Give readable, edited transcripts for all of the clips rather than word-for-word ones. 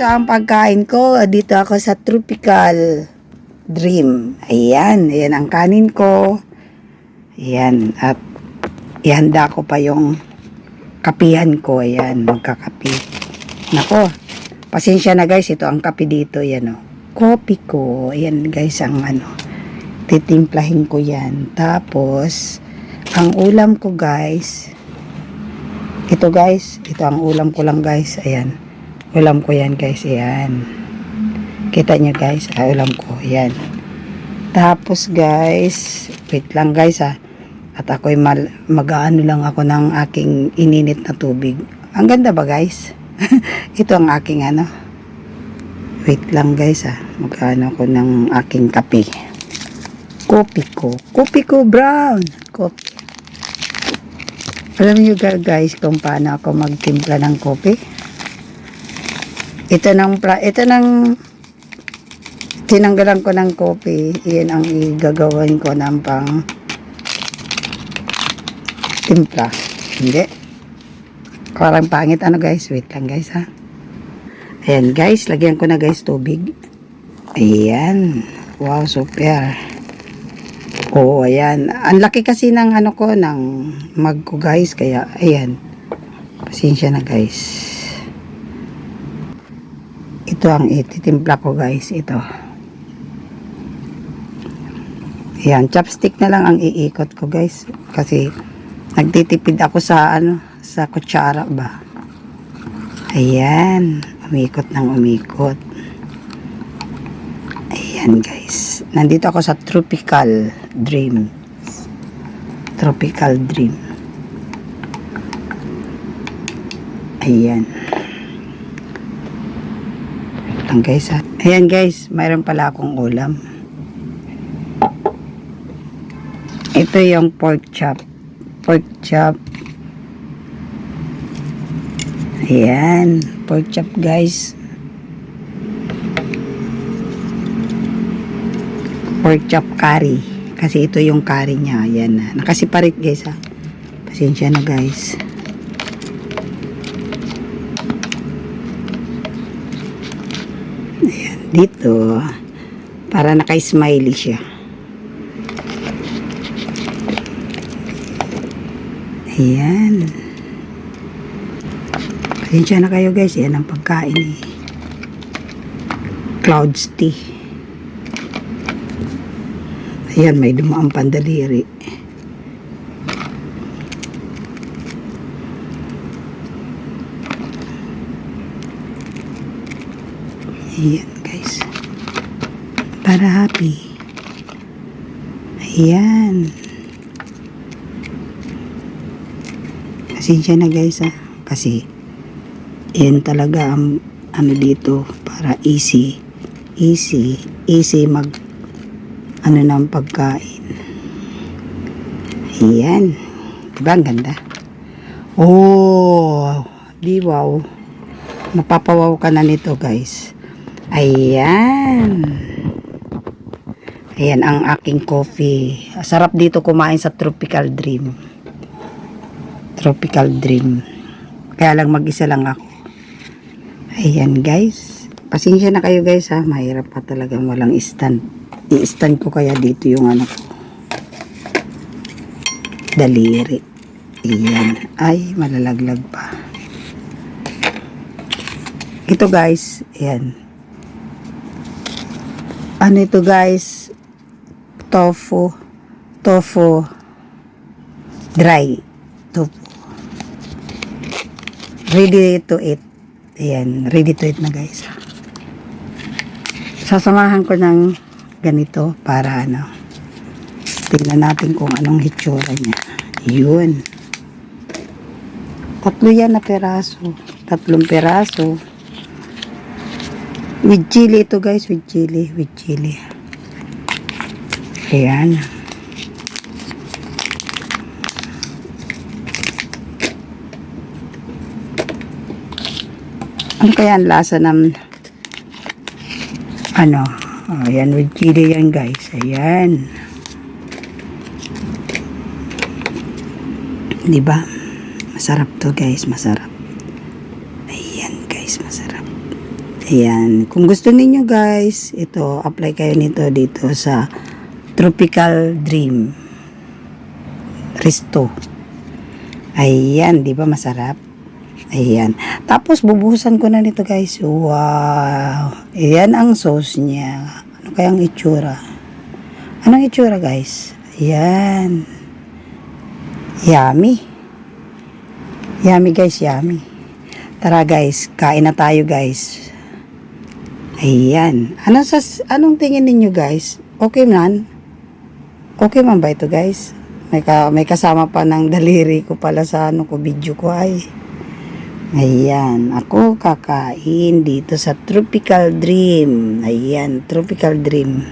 ito ang pagkain ko. Dito ako sa Tropical Dream. Ayan, ayan ang kanin ko. Ayan, at ihanda ko pa yung kapihan ko. Ayan, magkakapi. Nako, pasensya na guys, ito ang kape dito. Ayan o, kopi ko. Ayan guys, ang titimplahin ko yan. Tapos, ang ulam ko guys, ito guys, ito ang ulam ko lang guys. Ayan, ulam ko yan guys. Ayan, kita nyo guys, ulam ko. Ayan. Tapos guys, wait lang guys at ako'y mag-aano lang ako ng aking ininit na tubig. Ang ganda ba guys? Ito ang aking wait lang guys mag-aano ako ng aking kape. Kopi ko brown coffee. Alam niyo guys kung paano ako magtimpla ng kopi? Ito nang tinanggalan ko ng kopi. Iyan ang igagawin ko ng pang timpla. Hindi. Parang pangit guys. Wait lang guys Ayan guys, lagyan ko na guys tubig. Ayan. Wow, super. Oo, ayan. Ang laki kasi ng ko, ng mug ko guys. Kaya, ayan. Pasensya na guys. Ito ang ititimpla ko guys. Ito. Ayan, chopstick na lang ang iikot ko guys. Kasi, nagtitipid ako sa sa kutsara ba. Ayan. Umikot ng umikot. Ayan guys. Nandito ako sa Tropical Dream. Tropical Dream. Ayan. Lang guys Ayan guys, mayroon pala akong ulam. Ito yung pork chop. Pork chop. Ayan, pork chop guys. Pork chop curry. Kasi ito yung curry niya. Ayan na. Nakasiparit guys Pasensya na guys. Ayan, dito. Para naka-smiley siya. Ayan. Pasensya na kayo guys. Yan ang pagkain Clouds tea. Ayan, may dumaang pandaliri. Ayan guys. Para happy. Ayan. Pasensya na guys kasi yan talaga ang dito para easy mag ng pagkain. Ayan, diba ang ganda? Oh, di wow, mapapawaw ka na nito guys. Ayan, ayan ang aking coffee. Sarap dito kumain sa Tropical Dream. Tropical Dream. Kaya lang mag-isa lang ako. Ayan guys. Pasensya na kayo guys mahirap pa talagang walang stand. I-stand ko kaya dito yung ko. Daliri. Ayan. Ay, malalaglag pa. Ito guys. Ayan. Ano ito guys? Tofu. Dry. Tofu. Ready to eat. Ayan, ready to eat na guys. Sasamahan ko ng ganito para tingnan natin kung anong hitsura niya. Yun. 3 yan na peraso. 3 peraso. With chili ito guys, with chili. Ayan. Ano kaya ang lasa ng ayan, with chili yan guys. Ayan. Diba? Masarap to guys, masarap. Ayan guys, masarap. Ayan. Kung gusto ninyo guys, ito, apply kayo nito dito sa Tropical Dream Resto. Ayan, di ba masarap? Ayan. Tapos, bubuhusan ko na nito guys. Wow. Ayan ang sauce niya. Ano kayang itsura? Anong itsura guys? Ayan. Yummy. Yummy guys, yummy. Tara guys, kain na tayo guys. Ayan. Anong tingin ninyo guys? Okay man? Okay man ba ito guys? May kasama pa ng daliri ko pala sa video ko ay. Ayan. Ako kakain dito sa Tropical Dream. Ayan. Tropical Dream.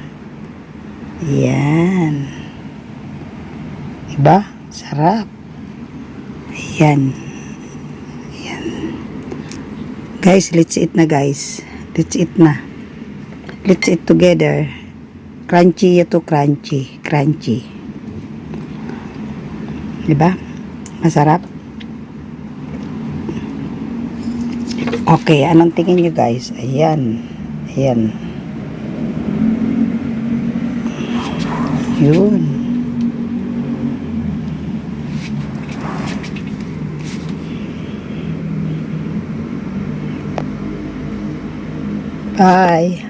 Ayan. Diba? Sarap. Ayan. Ayan. Guys, let's eat na guys. Let's eat na. Let's eat together. Crunchy ito, crunchy. Crunchy. Diba? Masarap. Okay, anong tingin nyo guys? Ayan. Ayan. Yun. Bye.